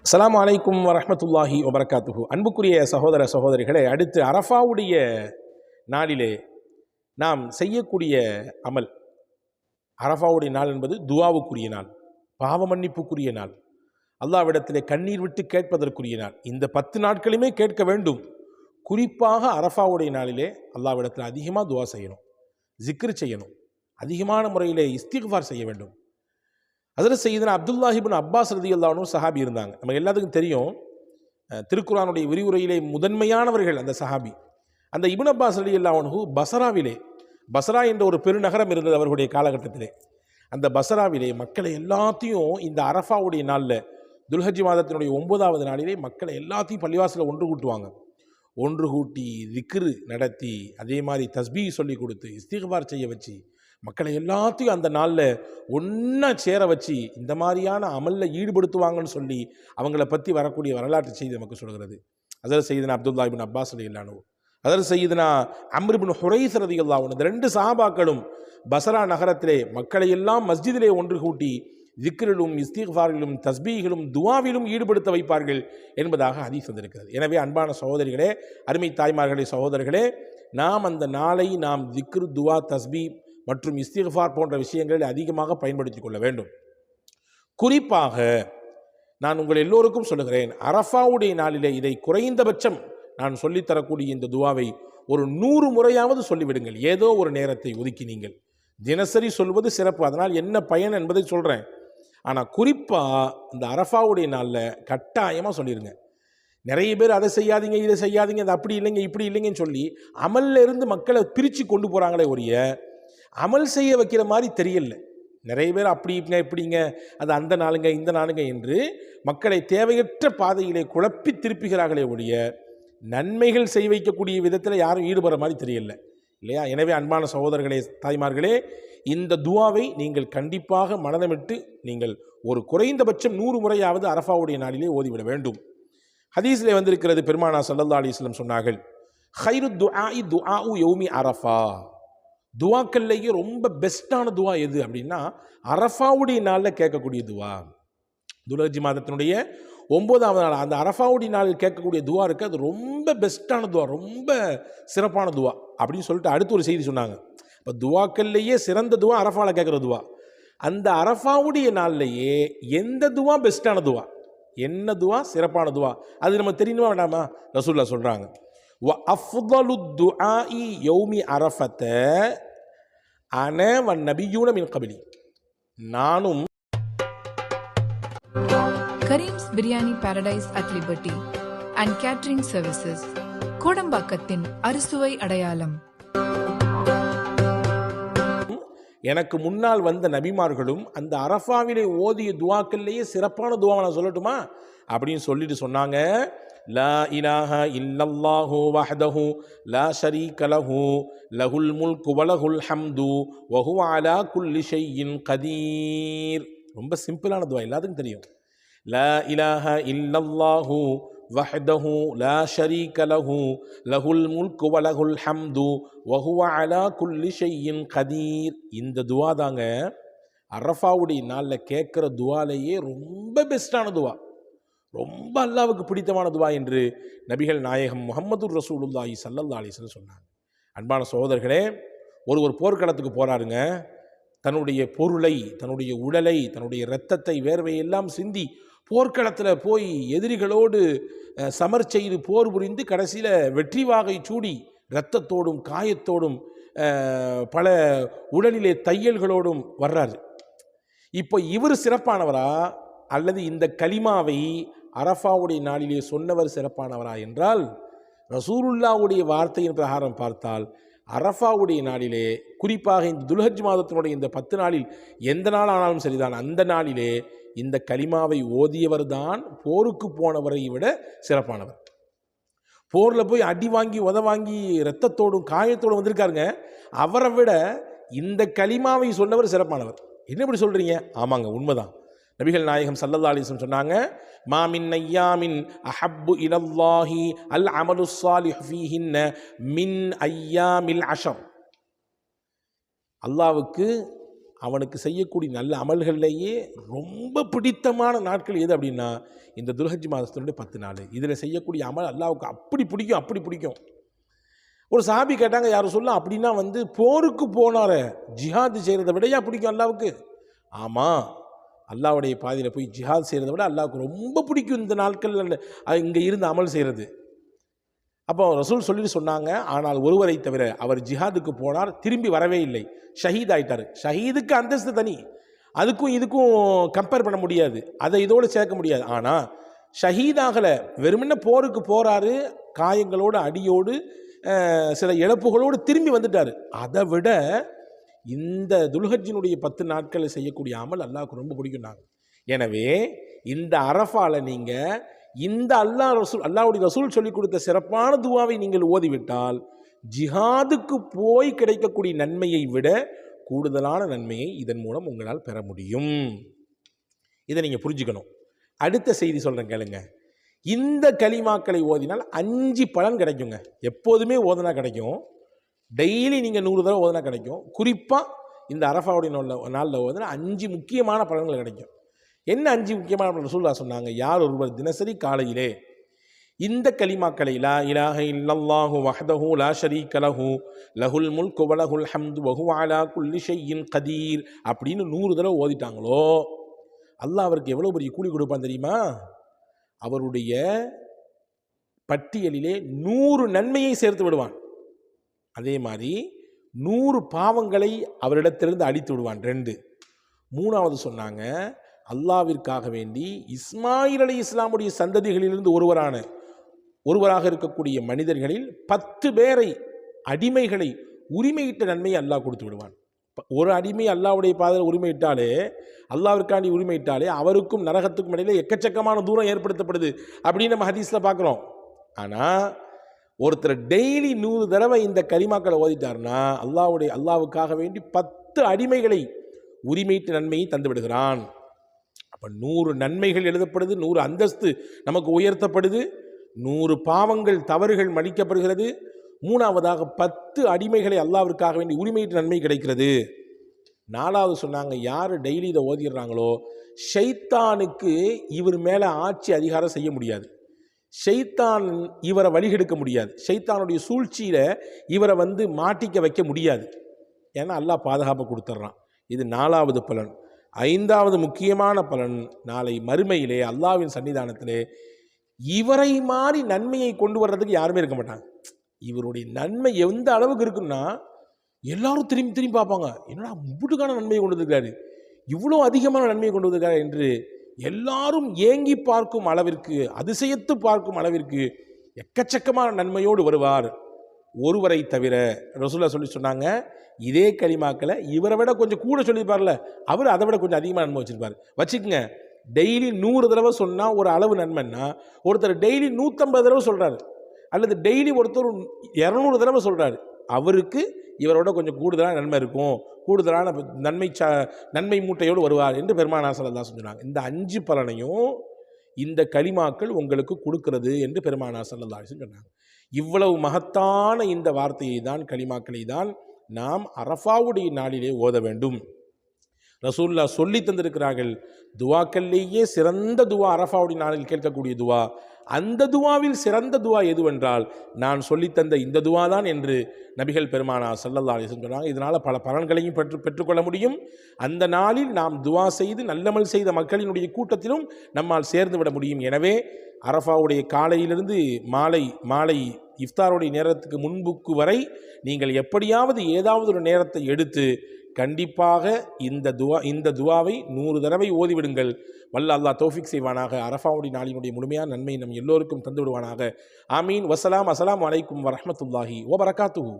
அஸ்ஸலாமு அலைக்கும் வரஹ்மத்துல்லாஹி வபரகாத்துஹு. அன்புக்குரிய சகோதர சகோதரிகளே, அடுத்து அரஃபாவுடைய நாளிலே நாம் செய்யக்கூடிய அமல். அரஃபாவுடைய நாள் என்பது துஆவுக்குரிய நாள், பாவ மன்னிப்புக்குரிய நாள், அல்லாஹ்விடத்திலே கண்ணீர் விட்டு கேட்பதற்குரிய நாள். இந்த 10 நாட்களுமே கேட்க வேண்டும். குறிப்பாக அரஃபாவுடைய நாளிலே அல்லாஹ்விடத்தில் அதிகமாக துஆ செய்யணும், ஜிக்ர் செய்யணும், அதிகமான முறையிலே இஸ்திக்ஃபார் செய்ய வேண்டும். ஹஜ்ரத் சையதுனா அப்துல்லாஹ் இப்னு அப்பாஸ் ரலியல்லாஹு அன்ஹு சஹாபி இருந்தாங்க. நம்ம எல்லாத்துக்கும் தெரியும், திருக்குர்ஆனுடைய விரிவுரையிலே முதன்மையானவர்கள் அந்த சஹாபி. அந்த இப்னு அப்பாஸ் ரலியல்லாஹு அன்ஹு பஸ்ராவிலே, பஸ்ரா என்ற ஒரு பெருநகரம் இருந்தது அவர்களுடைய காலகட்டத்திலே. அந்த பஸ்ராவிலே மக்களை எல்லாத்தையும் இந்த அரஃபாவுடைய நாளில், துல்ஹஜ் மாதத்தினுடைய 9வது நாளிலே மக்களை எல்லாத்தையும் பள்ளிவாசலில் ஒன்று கூட்டுவாங்க. ஒன்று கூட்டி திக்ரு நடத்தி, அதே மாதிரி தஸ்பீஹ் சொல்லி கொடுத்து, இஸ்திக்ஃபார் செய்ய வச்சு, மக்களை எல்லாத்தையும் அந்த நாளில் ஒன்றா சேர வச்சு இந்த மாதிரியான அமலில் ஈடுபடுத்துவாங்கன்னு சொல்லி அவங்கள பற்றி வரக்கூடிய வரலாற்று செய்தி நமக்கு சொல்கிறது. ஹஜ்ரத் சையதுனா அப்துல்லாஹ் இப்னு அப்பாஸ் ரலியல்லாஹு அன்ஹு, ஹஜ்ரத் சையதுனா அம்ர் இப்னு ஹுரைஸ் ரலியல்லாஹு அன்ஹு, இந்த 2 சஹாபாக்களும் பஸ்ரா நகரத்திலே மக்களை எல்லாம் மஸ்ஜிதிலே ஒன்று கூட்டி திக்ரிலும் இஸ்திக்ஃபாரிலும் தஸ்பீஹிலும் துஆவிலும் ஈடுபடுத்த வைப்பார்கள் என்பதாக ஹதீஸ் வந்திருக்கிறது. எனவே அன்பான சகோதரிகளே, அருமை தாய்மார்களே, சகோதரர்களே, நாம் அந்த நாளை நாம் திக்ரு, துஆ, தஸ்பீஹ் மற்றும் இஸ்திக்ஃபார் போன்ற விஷயங்களில் அதிகமாக பயன்படுத்தி கொள்ள வேண்டும். குறிப்பாக நான் உங்கள் எல்லோருக்கும் சொல்லுகிறேன், அரஃபாவுடைய நாளிலே இதை குறைந்தபட்சம் நான் சொல்லித்தரக்கூடிய இந்த துஆவை ஒரு 100 முறையாவது சொல்லிவிடுங்கள். ஏதோ ஒரு நேரத்தை ஒதுக்கி நீங்கள் தினசரி சொல்வது சிறப்பு, அதனால் என்ன பயன் என்பதை சொல்கிறேன். ஆனால் குறிப்பாக இந்த அரஃபாவுடைய நாளில் கட்டாயமாக சொல்லிடுங்க. நிறைய பேர் அதை செய்யாதீங்க, இதை செய்யாதீங்க, அது அப்படி இல்லைங்க, இப்படி இல்லைங்கன்னு சொல்லி அமல்ல இருந்து மக்களை பிரித்து கொண்டு போகிறாங்களே ஒழிய அமல் செய்ய வைக்கிற மாதிரி தெரியல. நிறைய பேர் அப்படி இப்படிங்க, அது அந்த நாளுங்க இந்த நாளுங்க என்று மக்களை தேவையற்ற பாதையிலே குழப்பி திருப்புகிறார்களே ஒழிய நன்மைகள் செய்ய வைக்கக்கூடிய விதத்தில் யாரும் ஈடுபடுற மாதிரி தெரியல, இல்லையா? எனவே அன்பான சகோதரர்களே, தாய்மார்களே, இந்த துஆவை நீங்கள் கண்டிப்பாக மனதமிட்டு நீங்கள் ஒரு குறைந்தபட்சம் 100 முறையாவது அரஃபாவுடைய நாளிலே ஓதிவிட வேண்டும். ஹதீஸிலே வந்திருக்கிறது, பெருமானார் ஸல்லல்லாஹு அலைஹி வஸல்லம் சொன்னார்கள், ஹைரு துஆஇ துஆஉ யௌமி அரஃபா. துவாக்கள்லேயே ரொம்ப பெஸ்ட்டான துவா எது அப்படின்னா அரஃபாவுடைய நாளில் கேட்கக்கூடிய துவா. துல்ஹஜ் மாதத்தினுடைய 9வது நாள் அந்த அரஃபாவுடைய நாளில் கேட்கக்கூடிய துவா இருக்குது, அது ரொம்ப பெஸ்ட்டான துவா, ரொம்ப சிறப்பான துவா அப்படின்னு சொல்லிட்டு அடுத்து ஒரு செய்தி சொன்னாங்க. இப்போ துவாக்கள்லேயே சிறந்த துவா அரஃபாவில் கேட்குற துவா. அந்த அரஃபாவுடைய நாள்லேயே எந்த துவா பெஸ்ட்டான துவா, என்ன துவா சிறப்பான துவா, அது நம்ம தெரியணுமா வேண்டாமா? ரசூலுல்லாஹ் சொல்கிறாங்க, வ அஃதலு துஆஇ யௌமி அரஃபத அன வன் நபியூன மின் கபிலி. நானும் Karim's biryani paradise at liberty and catering services, கோடம்பாக்கத்தின் அறுசுவை அடையாளம். எனக்கு முன்னால் வந்த நபிமார்களும் அந்த அரஃபாவிலே ஓதிய துவாக்கள்லேயே சிறப்பான துவா நான் சொல்லட்டுமா அப்படின்னு சொல்லிட்டு சொன்னாங்க, லா இலாஹா இல்லல்லாஹு வஹ்தஹு லா ஷரீக லஹு லஹுல் முல்கு வலஹுல் ஹம்து வஹுவ அலா குல்லி ஷைஇன் கதீர். ரொம்ப சிம்பிளான துவா, எல்லாத்துக்கும் தெரியும். லா இலாஹா இல்லல்லாஹு வஹ்தஹு லா ஷரீக லஹு லஹுல் முல்கு வலஹுல் ஹம்து வஹுவ அலா குல்லி ஷைஇன் கதீர். இந்த துவா தாங்க அரஃபாவுடைய நாளில் கேட்குற துவாலேயே ரொம்ப பெஸ்ட்டான துவா, ரொம்ப அல்லாவுக்கு பிடித்தமான துவா என்று நபிகள் நாயகம் முஹம்மது ரசூலுல்லாஹி ஸல்லல்லாஹு அலைஹி வஸல்லம் சொன்னாங்க. அன்பான சகோதரர்களே, ஒரு போர்க்களத்துக்கு போகிறாருங்க. தன்னுடைய பொருளை, தன்னுடைய உடலை, தன்னுடைய இரத்தத்தை, வேர்வையெல்லாம் சிந்தி போர்க்களத்தில் போய் எதிரிகளோடு சமர் செய்து போர் புரிந்து கடைசியில் வெற்றி வாகை சூடி இரத்தத்தோடும் காயத்தோடும் பல உடலிலே தையல்களோடும் வர்றாரு. இப்போ இவர் சிறப்பானவரா அல்லது இந்த கலிமாவை அரஃபாவுடைய நாளிலே சொன்னவர் சிறப்பானவரா என்றால், ரசூலுல்லாஹ்வுடைய வார்த்தையின் பிரகாரம் பார்த்தால் அரஃபாவுடைய நாளிலே, குறிப்பாக இந்த துல்ஹஜ் மாதத்தினுடைய இந்த 10 நாளில் எந்த நாள் ஆனாலும் சரிதான், அந்த நாளிலே இந்த கலிமாவை ஓதியவர் தான் போருக்கு போனவரை விட சிறப்பானவர். போரில் போய் அடி வாங்கி உத வாங்கி இரத்தத்தோடும் காயத்தோடும் வந்திருக்காருங்க, அவரை விட இந்த கலிமாவை சொன்னவர் சிறப்பானவர். என்ன இப்படி சொல்கிறீங்க? ஆமாங்க, உண்மைதான். நபிகள் நாயகம் ஸல்லல்லாஹு அலைஹி வஸல்லம் சொன்னாங்க, மா மின் ஐயாமின் அஹப்பு இலல்லாஹி அல் அமலு ஸாலிஹ் ஃபீஹின்ன மின் ஐயாமில் அஷர். அல்லாவுக்கு அவனுக்கு செய்யக்கூடிய நல்ல அமல்கள்லேயே ரொம்ப பிடித்தமான நாட்கள் எது அப்படின்னா இந்த துல்ஹஜ் மாதத்தினுடைய 10 நாள். இதில் செய்யக்கூடிய அமல் அல்லாஹ்வுக்கு அப்படி பிடிக்கும், அப்படி பிடிக்கும். ஒரு சஹாபி கேட்டாங்க, யாரும் சொல்ல அப்படின்னா போருக்கு போனார ஜிஹாது செய்கிறத விடையா பிடிக்கும் அல்லாஹ்வுக்கு? ஆமாம், அல்லாஹ்வுடைய பாதையில் போய் ஜிஹாத் செய்கிறத விட அல்லாஹ்வுக்கு ரொம்ப பிடிக்கும் இந்த நாட்கள் இங்கே இருந்து அமல் செய்கிறது. அப்போ ரசூல் சொல்லிட்டு சொன்னாங்க, ஆனால் ஒருவரை தவிர அவர் ஜிஹாதுக்கு போனார், திரும்பி வரவே இல்லை, ஷஹீத் ஆயிட்டார். ஷஹீதுக்கு அந்தஸ்து தனி, அதுக்கும் இதுக்கும் கம்பேர் பண்ண முடியாது, அதை இதோடு சேர்க்க முடியாது. ஆனால் ஷஹீதாகலை, வெறுமனே போருக்கு போகிறாரு, காயங்களோடு அடியோடு சில இழப்புகளோடு திரும்பி வந்துட்டார். அதை விட இந்த துல்ஹஜ்ஜினுடைய 10 நாட்களை செய்யக்கூடிய அமல் அல்லாஹ்வுக்கு ரொம்ப பிடிக்கும். எனவே இந்த அரஃபால நீங்கள் இந்த அல்லாஹ்வுடைய ரசூல் சொல்லிக் கொடுத்த சிறப்பான துவாவை நீங்கள் ஓதிவிட்டால் ஜிஹாதுக்கு போய் கிடைக்கக்கூடிய நன்மையை விட கூடுதலான நன்மையை இதன் மூலம் உங்களால் பெற முடியும். இதை நீங்கள் புரிஞ்சுக்கணும். அடுத்த செய்தி சொல்கிறேன் கேளுங்க. இந்த கலிமாக்களை ஓதினால் 5 பலன் கிடைக்குங்க. எப்போதுமே ஓதுனா கிடைக்கும், டெய்லி நீங்கள் 100 தடவை ஓதுனா கிடைக்கும். குறிப்பாக இந்த அரஃபாவுடைய நாளில் ஓதுனா 5 முக்கியமான பலன்கள் கிடைக்கும். என்ன 5 முக்கியமான பலன் ரசூலுல்லாஹ் சொன்னாங்க? யார் ஒருவர் தினசரி காலையிலே இந்த கலிமாக்களை லா இலாஹ இல்லல்லாஹு வஹ்தஹு லா ஷரீக லஹு லஹுல் முல்கு வ லஹுல் ஹம்து வ ஹுவ அலா குல்லி ஷைஇன் கதீர் அப்படின்னு 100 தடவை ஓதிட்டாங்களோ அல்லாஹ் அவருக்கு எவ்வளோ பெரிய கூலி கொடுப்பான் தெரியுமா? அவருடைய பட்டியலிலே 100 நன்மையை சேர்த்து விடுவான். அதே மாதிரி 100 பாவங்களை அவரிடத்திலிருந்து அழித்து விடுவான். 2. 3வது சொன்னாங்க, அல்லாவிற்காக வேண்டி இஸ்மாயில் அலைஹிஸ்ஸலாமுடைய சந்ததிகளிலிருந்து ஒருவராக இருக்கக்கூடிய மனிதர்களில் 10 பேரை, அடிமைகளை உரிமையிட்ட நன்மையை அல்லாஹ் கொடுத்து விடுவான். ஒரு அடிமை அல்லாஹ்வுடைய பாதையில் உரிமையிட்டாலே, அல்லாஹ்விற்காண்டி உரிமையிட்டாலே அவருக்கும் நரகத்துக்கும் இடையில எக்கச்சக்கமான தூரம் ஏற்படுத்தப்படுது அப்படின்னு நம்ம ஹதீஸில் பார்க்குறோம். ஆனால் ஒருத்தர் டெய்லி 100 தடவை இந்த கலிமாக்களை ஓதிட்டார்னா அல்லாஹ்வுக்காக வேண்டி 10 அடிமைகளை உரிமையிட்ட நன்மையை தந்து விடுகிறான். அப்போ 100 நன்மைகள் எழுதப்படுது, 100 அந்தஸ்து நமக்கு உயர்த்தப்படுது, 100 பாவங்கள் தவறுகள் மன்னிக்கப்படுகிறது. 3வதாக 10 அடிமைகளை அல்லாஹ்விற்காக வேண்டி உரிமையிட்ட நன்மை கிடைக்கிறது. 4வது சொன்னாங்க, யார் டெய்லி இதை ஓதிடுறாங்களோ ஷைத்தானுக்கு இவர் மேலே ஆட்சி அதிகாரம் செய்ய முடியாது, ஷைத்தான் இவரை வழிகெடுக்க முடியாது, ஷைத்தானுடைய சூழ்ச்சியில் இவரை மாட்டிக்க வைக்க முடியாது. ஏன்னா அல்லாஹ் பாதுகாப்பு கொடுத்துட்றான். இது 4வது பலன். 5வது முக்கியமான பலன், நாளை மறுமையிலே அல்லாஹ்வின் சன்னிதானத்திலே இவரை மாதிரி நன்மையை கொண்டு வர்றதுக்கு யாருமே இருக்க மாட்டாங்க. இவருடைய நன்மை எந்த அளவுக்கு இருக்குன்னா எல்லாரும் திரும்பி பார்ப்பாங்க, என்னடா முட்டுக்கான நன்மையை கொண்டு வந்திருக்காரு, இவ்வளோ அதிகமான நன்மையை கொண்டு வந்திருக்காரு என்று எல்லாரும் ஏங்கி பார்க்கும் அளவிற்கு, அதிசயத்து பார்க்கும் அளவிற்கு எக்கச்சக்கமான நன்மையோடு வருவார். ஒருவரை தவிர ரசூலுல்லாஹ் சொன்னாங்க, இதே கலிமாக்களை இவரை விட கொஞ்சம் கூட சொல்லியிருப்பார்ல, அவர் அதை விட கொஞ்சம் அதிகமாக நன்மை வச்சிருப்பார். வச்சுக்கோங்க, டெய்லி 100 தடவை சொன்னால் ஒரு அளவு நன்மைன்னா, ஒருத்தர் டெய்லி 150 தடவை சொல்கிறாரு, அல்லது டெய்லி ஒருத்தர் 200 தடவை சொல்கிறாரு, அவருக்கு இவரோட கொஞ்சம் கூடுதலான நன்மை இருக்கும், கூடுதலான நன்மை மூட்டையோடு வருவார் என்று பெருமானார் ஸல்லல்லாஹு அலைஹி வஸல்லம் சொன்னாங்க. இந்த 5 பலனையும் இந்த கலிமாக்கள் உங்களுக்கு கொடுக்கிறது என்று பெருமானார் ஸல்லல்லாஹு அலைஹி வஸல்லம் சொன்னாங்க. இவ்வளவு மகத்தான இந்த வார்த்தையை தான், கலிமாக்களை தான் நாம் அரஃபாவுடைய நாளிலே ஓத வேண்டும். ரசூலுல்லாஹ் சொல்லி தந்திருக்கிறார்கள், துவாக்கள்லேயே சிறந்த துவா அரஃபாவுடைய நாளில் கேட்கக்கூடிய துவா. அந்த துவாவில் சிறந்த துவா எதுவென்றால் நான் சொல்லித்தந்த இந்த துவா தான் என்று நபிகள் பெருமானார் ஸல்லல்லாஹு அலைஹி வஸல்லம் சொன்னாங்க. இதனால் பல பலன்களையும் பெற்றுக்கொள்ள முடியும். அந்த நாளில் நாம் துவா செய்து நல்லமல் செய்த மக்களினுடைய கூட்டத்திலும் நம்மால் சேர்ந்து விட முடியும். எனவே அரஃபாவுடைய காலையிலிருந்து மாலை இஃப்தாருடைய நேரத்துக்கு முன்புக்கு வரை நீங்கள் எப்படியாவது ஏதாவது ஒரு நேரத்தை எடுத்து கண்டிப்பாக இந்த துவாவை 100 தடவை ஓதிவிடுங்கள். வல்ல அல்லாஹ் தௌஃபீக் செய்வானாக. அரஃபாவுடைய நாளினுடைய முழுமையான நன்மை நம் எல்லோருக்கும் தந்து விடுவானாக. ஆமீன். வஸ்ஸலாம். அஸ்ஸலாமு அலைக்கும் வரஹ்மத்துல்லாஹி வபரகாத்துஹு.